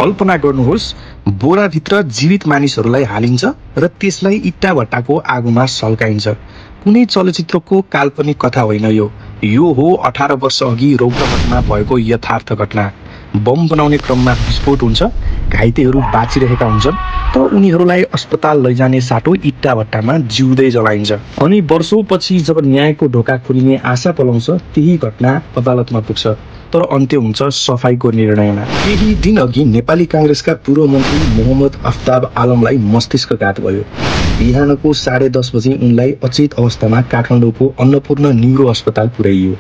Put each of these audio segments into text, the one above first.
कल्पना गर्नुहोस्, बोराभित्र जीवित मानिसहरूलाई हालिन्छ र त्यसलाई इट्टा भट्टाको आगोमा सल्काइन्छ। कुनै चलचित्रको काल्पनिक कथा होइन यो हो 18 वर्ष अघि रौतहटमा भएको यथार्थ घटना। बम बनाउने क्रममा विस्फोट हुन्छ, घाइतेहरू बाँचिरहेका हुन्छन्, तर उनीहरूलाई अस्पताल लैजाने साटो इट्टा भट्टामा जिउँदै जलाइन्छ। अनि वर्षौंपछि जब न्यायको ढोका खोलिने आशा पलाउँछ, त्यही घटना अदालतमा पुग्छ, तर अन्त्य हुन्छ सफाईको निर्णयमा। केही दिन अघि नेपाली कांग्रेसका पूर्व मन्त्री मोहम्मद अफ्ताब आलमलाई मस्तिष्कघात भयो। बिहानको 10:30 बजे उनलाई अचेत अवस्थामा काठमाडौँको अन्नपूर्ण न्युरो अस्पताल पुर्याइयो।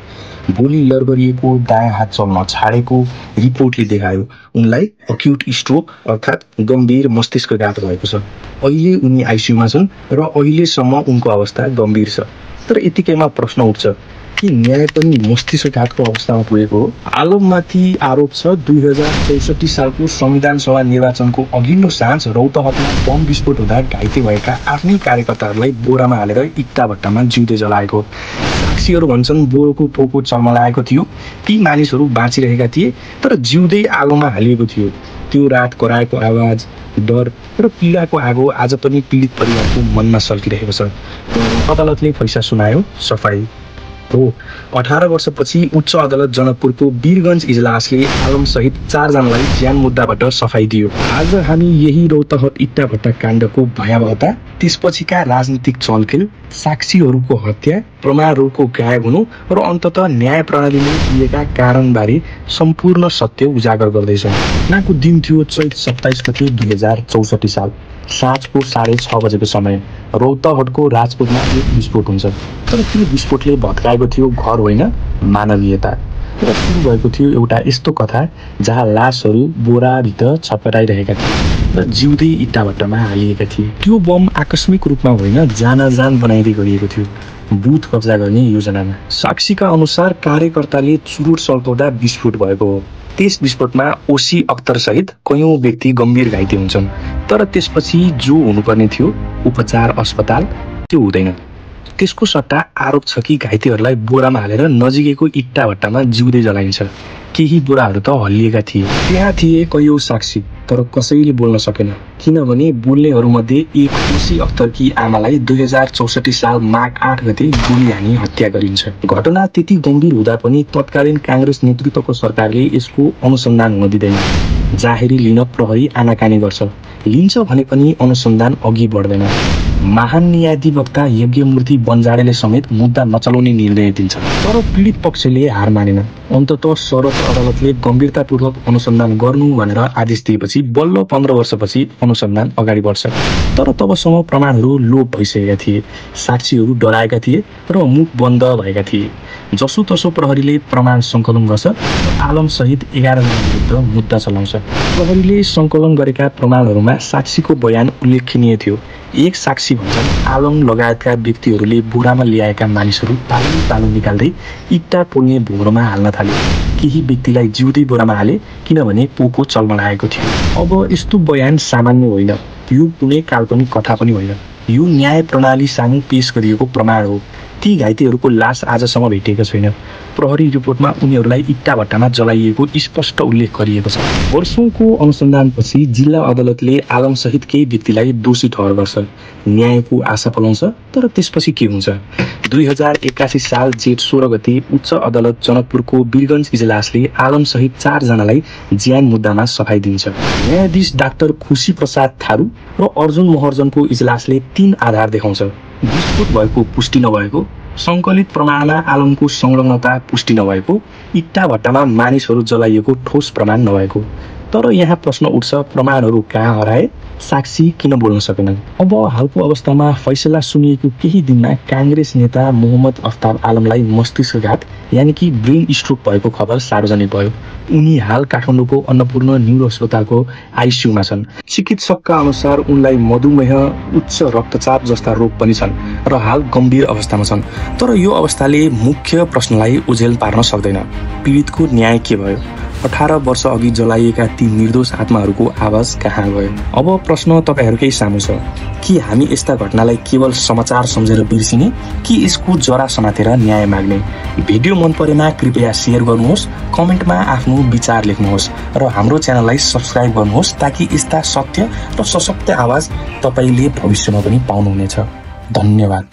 बोली लरबरिएको, दायाँ हात चल्न छाडेको रिपोर्टले देखायो उनलाई अक्युट स्ट्रोक अर्थात् गम्भीर मस्तिष्कघात भएको छ। अहिले उनी आइसियुमा छन् र अहिलेसम्म उनको अवस्था गम्भीर छ। तर यतिकैमा प्रश्न उठ्छ कि न्याय पनि मस्तिष्कघातको अवस्थामा पुगेको हो? आलममाथि आरोप छ 2064 सालको संविधान सभा निर्वाचनको अघिल्लो साँझ रौतहटमा बम विस्फोट हुँदा घाइते भएका आफ्नै कार्यकर्ताहरूलाई बोरामा हालेर इट्टा भट्टामा जिउँदै जलाएको। साक्षीहरू भन्छन् बोरोको पोको चल्मलाएको थियो, ती मानिसहरू बाँचिरहेका थिए तर जिउँदै आगोमा हालिएको थियो। त्यो रात कराएको आवाज, डर र पीडाको आगो आज पनि पीडित परिवारको मनमा सल्किरहेको छ। अदालतले फैसला सुनायो, सफाई हो। 18 वर्षपछि उच्च अदालत जनकपुरको वीरगञ्ज इजलासले आलम सहित 4 जनालाई ज्यान मुद्दाबाट सफाई दियो। आज हामी यही रौतहट इट्टा भट्टा काण्डको भयावहता, त्यसपछिका राजनीतिक चलखेल, साक्षीहरूको हत्या, प्रमाणहरूको गायब हुनु र अन्ततः न्याय प्रणालीले दिएका कारणबारे सम्पूर्ण सत्य उजागर गर्दैछौँ। घटनाको दिन थियो चैत 27 गते 2064 साल। साँझको 6:30 बजेको समय रौतहटको राजपुरमा एक विस्फोट हुन्छ। तर त्यो विस्फोटले भत्काएको थियो घर होइन, मानवीयता। र सुरु भएको थियो एउटा यस्तो कथा जहाँ लासहरू बोराभित्र छटपटाइरहेका थिए र जिउँदै इट्टा भट्टामा हालिएका थिए। त्यो बम आकस्मिक रूपमा होइन, जान बनाइँदै गरिएको थियो, बुथ कब्जा गर्ने योजनामा। साक्षीका अनुसार कार्यकर्ताले चुरोट सल्काउँदा विस्फोट भएको हो। त्यस विस्फोटमा ओसी अख्तर सहित कयौं व्यक्ति गम्भीर घाइते हुन्छन्। तर त्यसपछि जो हुनुपर्ने थियो उपचार अस्पताल, त्यो हुँदैन। त्यसको सट्टा आरोप छ कि घाइतेहरूलाई बोरामा हालेर नजिकैको इट्टा भट्टामा जिउँदै जलाइन्छ। केही बोराहरू त हल्लिएका थिए। त्यहाँ थिए कयौं साक्षी, तर कसैले बोल्न सकेन, किनभने बोल्नेहरूमध्ये एक ओसी अख्तरकी आमालाई 2064 साल माघ 8 गते गोली हानी हत्या गरिन्छ। घटना त्यति गम्भीर हुँदा पनि तत्कालीन कांग्रेस नेतृत्वको सरकारले यसको अनुसन्धान हुन दिँदैन। जाहेरी लिन प्रहरी आनाकानी गर्छ, लिन्छ भने पनि अनुसन्धान अघि बढ्दैन। महान न्यायाधिवक्ता यज्ञमूर्ति बन्जाडेले समेत मुद्दा नचलाउने निर्णय दिन्छ, तर पीडित पक्षले हार मानेन। अन्ततः सर्वोच्च अदालतले गम्भीरतापूर्वक अनुसन्धान गर्नु भनेर आदेश दिएपछि बल्ल 15 वर्षपछि अनुसन्धान अगाडि बढ्छ। तर तबसम्म प्रमाणहरू लोप भइसकेका थिए, साक्षीहरू डराएका थिए र मुख बन्द भएका थिए। जसोतसो प्रहरीले प्रमाण सङ्कलन गर्छ र आलम सहित 11 जना विरुद्ध मुद्दा चलाउँछ। प्रहरीले सङ्कलन गरेका प्रमाणहरूमा साक्षीको बयान उल्लेखनीय थियो। एक साक्षी भन्छन् आलम लगायतका व्यक्तिहरूले बोरामा ल्याएका मानिसहरू तालु निकाल्दै इट्टा पोल्ने भोरोमा हाल्न थाले। केही व्यक्तिलाई जिउँदै बोरामा हाले किनभने पोको चल्मलाएको थियो। अब यस्तो बयान सामान्य होइन, यो कुनै काल्पनिक कथा पनि होइन, यो न्याय प्रणाली सामु पेश गरिएको प्रमाण हो। ती घाइतेहरूको लास आजसम्म भेटिएको छैन। प्रहरी रिपोर्टमा उनीहरूलाई इट्टा भट्टामा जलाइएको स्पष्ट उल्लेख गरिएको छ। वर्षौंको अनुसन्धानपछि जिल्ला अदालतले आलम सहित केही व्यक्तिलाई दोषी ठहर गर्छ। न्यायको आशा पलाउँछ, तर त्यसपछि के हुन्छ? 2081 साल जेठ 16 गते उच्च अदालत जनकपुरको वीरगञ्ज इजलासले आलम सहित 4 जनालाई ज्यान मुद्दामा सफाई दिन्छ। न्यायाधीश डाक्टर खुशी प्रसाद थारू र अर्जुन महर्जनको इजलासले 3 आधार देखाउँछ। विस्फोट भएको पुष्टि नभएको, सङ्कलित प्रमाणमा आलमको संलग्नता पुष्टि नभएको, इट्टा भट्टामा मानिसहरू जलाइएको ठोस प्रमाण नभएको। तर यहाँ प्रश्न उठ्छ, प्रमाणहरू कहाँ हराए? साक्षी किन बोल्न सकेनन्? अब हालको अवस्थामा फैसला सुनिएको केही दिनमा कांग्रेस नेता मोहम्मद अफ्ताब आलमलाई मस्तिष्कघात यानि कि ब्रेन स्ट्रोक भएको खबर सार्वजनिक भयो। उनी हाल काठमाडौँको अन्नपूर्ण न्युरो अस्पतालको आइसियुमा छन्। चिकित्सकका अनुसार उनलाई मधुमेह, उच्च रक्तचाप जस्ता रोग पनि छन् र हाल गम्भीर अवस्थामा छन्। तर यो अवस्थाले मुख्य प्रश्नलाई उझेल पार्न सक्दैन। पीडितको न्याय के भयो? 18 वर्ष अघि जलाइएका ती निर्दोष आत्माहरूको आवाज कहाँ गयो? अब प्रश्न तपाईहरुकै सामु छ। कि हामी यस्ता घटनालाई केवल समाचार सम्झेर बिर्सिने कि यसको जरा समातेर न्याय माग्ने? भिडियो मन परेमा कृपया शेयर गर्नुहोस्, कमेन्टमा आफ्नो विचार लेख्नुहोस् र हाम्रो च्यानललाई सब्स्क्राइब गर्नुहोस् ताकि यस्ता सत्य र सशक्त आवाज तपाईले भविष्यमा पनि पाउनुहुनेछ। धन्यवाद।